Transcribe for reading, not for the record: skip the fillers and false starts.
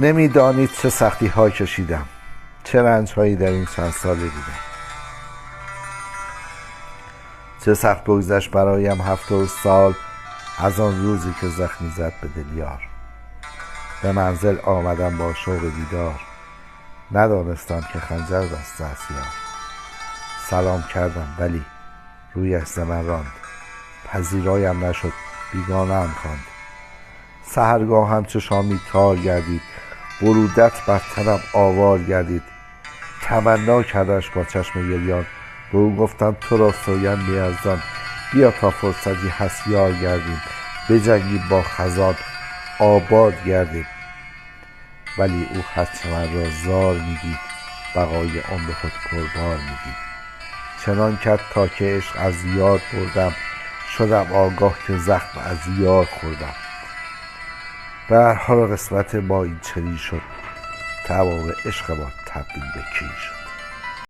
نمیدانید چه سختی ها کشیدم، چه رنج هایی در این چند ساله دیدم. چه سخت بگذشت برایم 70 سال از آن روزی که زخمی زد به دل یار. به منزل آمدم با شوق دیدار، ندانستم که خنجر بسته است یار. سلام کردم ولی رویش ز من راند، پذیرایم نشد بیگانه ام خواند. سحرگاهم چو شامی تار گردید، برودت بر تنم آوار گردید. تمنا کردش با چشم گریان، به او گفتم تو را سوگندی یزدان. بیا تا فرصتی هست یار گردیم، بجنگیم با خزان آباد گردیم. ولی او هرچه من را زار میدید، بقای عمر خود قربان میدید. چنان کرد تا که عشق از یاد بردم، شدم آگاه که زخم از یار خوردم. به هر حال قسمت ما این چنین شد، تمام عشق ما تبدیل به کین شد.